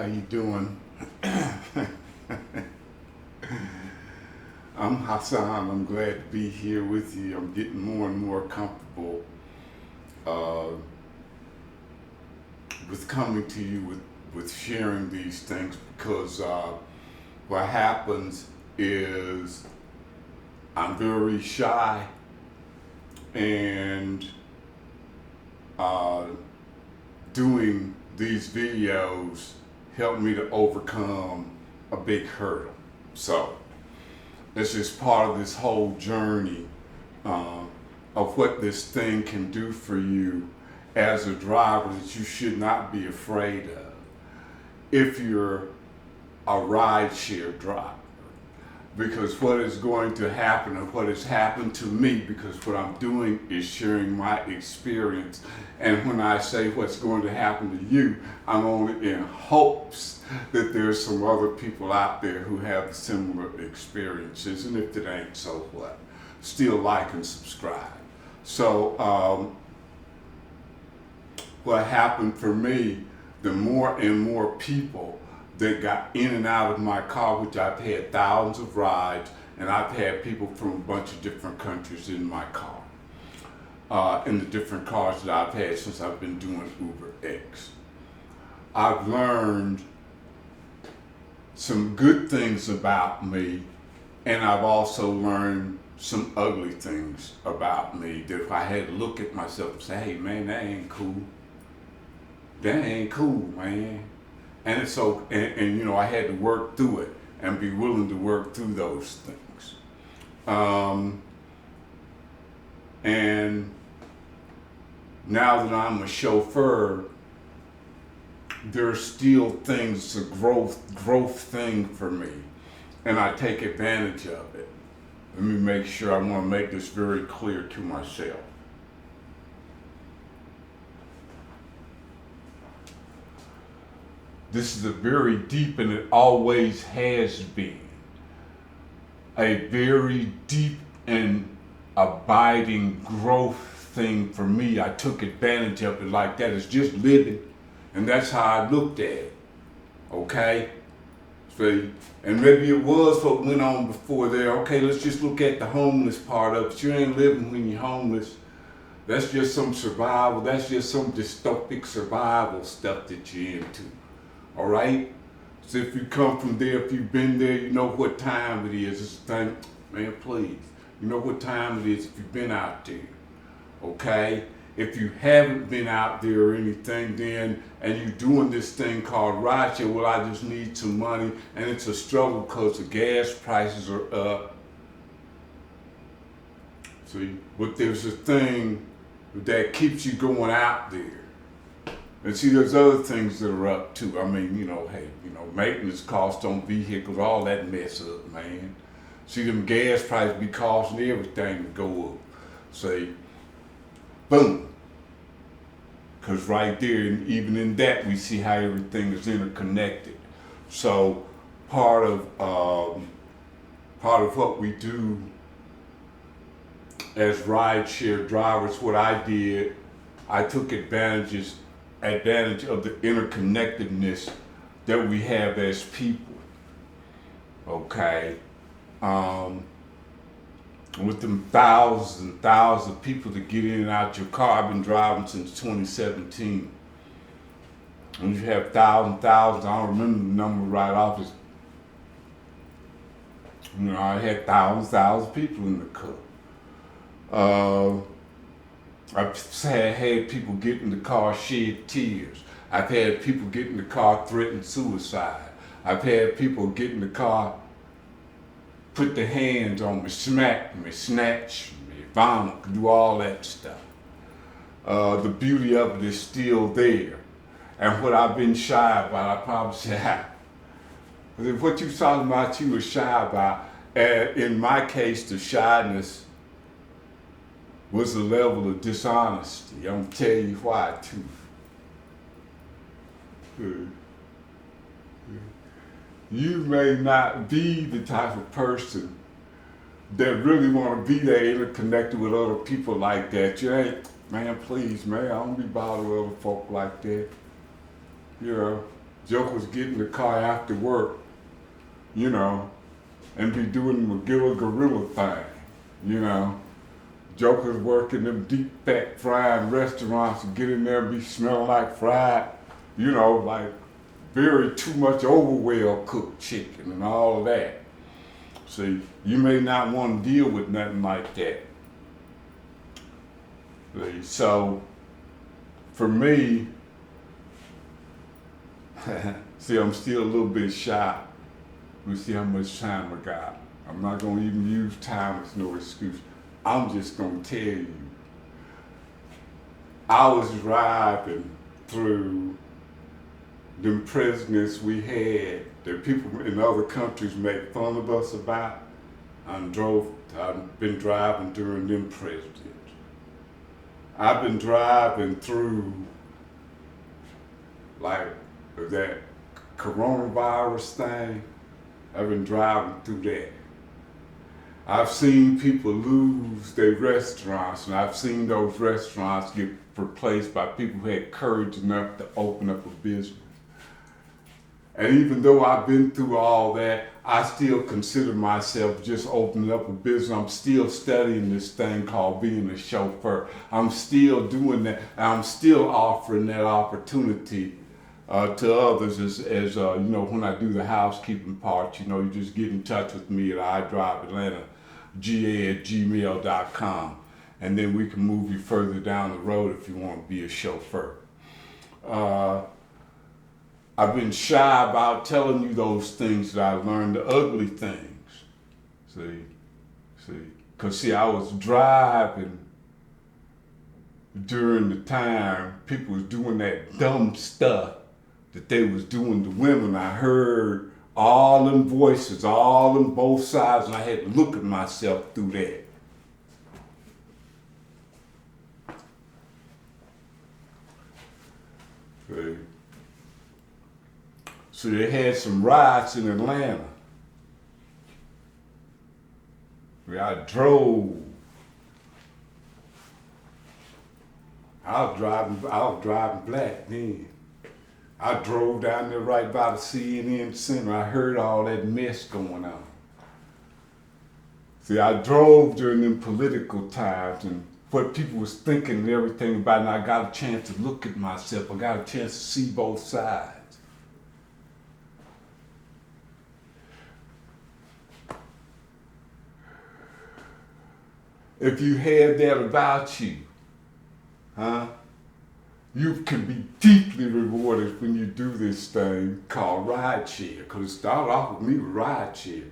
you doing? I'm Hassan. I'm glad to be here with you. I'm getting more and more comfortable with coming to you with sharing these things because what happens is I'm very shy and doing these videos helped me to overcome a big hurdle. So it's just part of this whole journey of what this thing can do for you as a driver that you should not be afraid of if you're a rideshare driver. Because what is going to happen and what has happened to me, because what I'm doing is sharing my experience. And when I say what's going to happen to you, I'm only in hopes that there's some other people out there who have similar experiences. And if it ain't, so what? Still like and subscribe. So what happened for me, the more and more people that got in and out of my car, which I've had thousands of rides, and I've had people from a bunch of different countries in my car, in the different cars that I've had since I've been doing Uber X. I've learned some good things about me, and I've also learned some ugly things about me that if I had to look at myself and say, hey man, that ain't cool. That ain't cool, man. And so, and you know, I had to work through it and be willing to work through those things. And now that I'm a chauffeur, there's still things, it's a growth thing for me, and I take advantage of it. Let me make sure, I want to make this very clear to myself. This is a very deep, and it always has been, a very deep and abiding growth thing for me. I took advantage of it like that. It's just living, and that's how I looked at it, okay? See, and maybe it was what went on before there. Okay, let's just look at the homeless part of it. You ain't living when you're homeless. That's just some survival. That's just some dystopic survival stuff that you're into. All right? So if you come from there, if you've been there, you know what time it is. It's a thing, man, please. You know what time it is if you've been out there. Okay? If you haven't been out there or anything then, and you're doing this thing called rideshare, well, I just need some money, and it's a struggle because the gas prices are up. See, but there's a thing that keeps you going out there. And see, there's other things that are up too. I mean, you know, hey, you know, maintenance costs on vehicles, all that mess up, man. See, them gas prices be costing everything to go up. See, boom. Because right there, and even in that, we see how everything is interconnected. So part of what we do as rideshare drivers, what I did, I took advantage of the interconnectedness that we have as people, okay? With them thousands and thousands of people to get in and out your car. I've been driving since 2017. And you have thousands, I don't remember the number right off. You know, I had thousands of people in the car. I've had people get in the car, shed tears. I've had people get in the car, threaten suicide. I've had people get in the car, put their hands on me, smack me, snatch me, vomit, do all that stuff. The beauty of it is still there. And what I've been shy about, I probably say, what you talking about you were shy about, and in my case, the shyness was a level of dishonesty. I'm gonna tell you why too. You may not be the type of person that really want to be there interconnected with other people like that. You ain't, man, please, man, I don't be bothered with other folk like that. You know, Jokers get in the car after work, you know, and be doing the McGill Gorilla thing, you know. Jokers work in them deep fat fried restaurants and get in there and be smelling like fried, you know, like very too much over well cooked chicken and all of that. See, you may not want to deal with nothing like that. See, so for me, see, I'm still a little bit shy. We see how much time I got. I'm not gonna even use time as no excuse. I'm just gonna tell you. I was driving through them presidents we had that people in other countries make fun of us about. I've been driving during them presidents. I've been driving through like that coronavirus thing. I've been driving through that. I've seen people lose their restaurants, and I've seen those restaurants get replaced by people who had courage enough to open up a business. And even though I've been through all that, I still consider myself just opening up a business. I'm still studying this thing called being a chauffeur. I'm still doing that, and I'm still offering that opportunity to others as you know, when I do the housekeeping part, you know, you just get in touch with me at idriveatlantaga@gmail.com, and then we can move you further down the road if you want to be a chauffeur. I've been shy about telling you those things that I've learned, the ugly things. Because I was driving during the time people was doing that dumb stuff that they was doing to women. I heard all them voices, all them both sides, and I had to look at myself through that. See? So they had some riots in Atlanta where I drove. I was driving black then. I drove down there right by the CNN Center. I heard all that mess going on. See, I drove during them political times and what people was thinking and everything about it, and I got a chance to look at myself. I got a chance to see both sides. If you have that about you, you can be deeply rewarded when you do this thing called rideshare, because it started off with me with rideshare.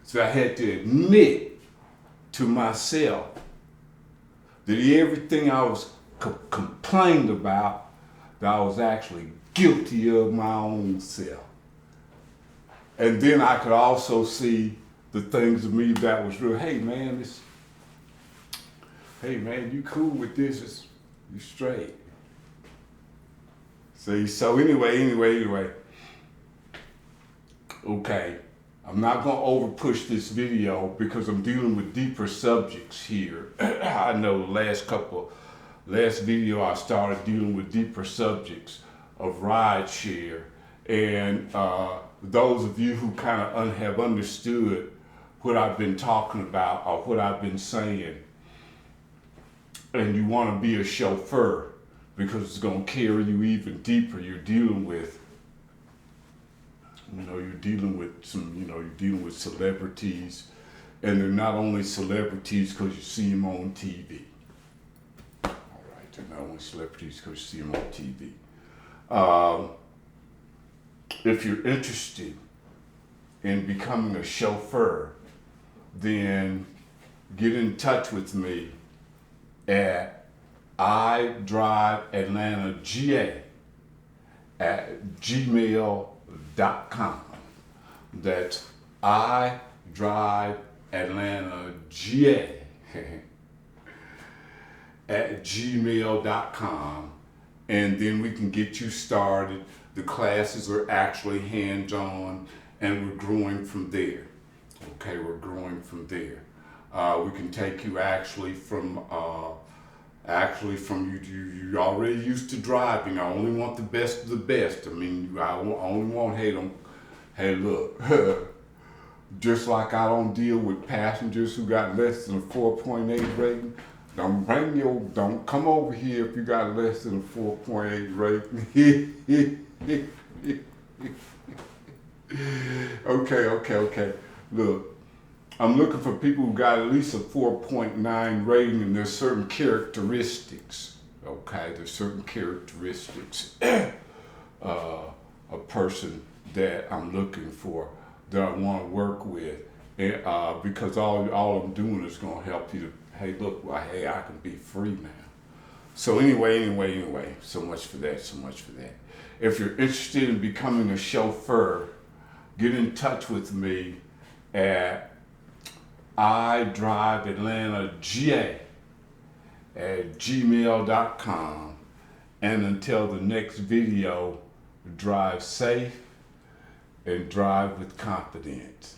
So I had to admit to myself that everything I was complained about, that I was actually guilty of my own self. And then I could also see the things of me that was real. Hey man, you cool with this? You straight. See, so anyway. Okay, I'm not gonna over push this video because I'm dealing with deeper subjects here. I know last video I started dealing with deeper subjects of rideshare, and those of you who kind of have understood what I've been talking about or what I've been saying, and you want to be a chauffeur because it's going to carry you even deeper. You're dealing with celebrities, and they're not only celebrities because you see them on TV. All right, they're not only celebrities because you see them on TV. If you're interested in becoming a chauffeur, then get in touch with me at idriveatlantaga@gmail.com. That's idriveatlantaga@gmail.com, and then we can get you started. The classes are actually hands-on, and we're growing from there. Okay, we're growing from there. We can take you actually from Actually, from you already used to driving. I only want the best of the best. I mean, only want, hey, look, just like I don't deal with passengers who got less than a 4.8 rating. Don't come over here if you got less than a 4.8 rating. Okay. Look, I'm looking for people who got at least a 4.9 rating, and there's certain characteristics. Okay, there's certain characteristics. A person that I'm looking for, that I want to work with, and, because all I'm doing is going to help you to, hey, look, well, hey, I can be free now. So anyway, so much for that. If you're interested in becoming a chauffeur, get in touch with me at idriveatlantaga@gmail.com. And until the next video, drive safe and drive with confidence.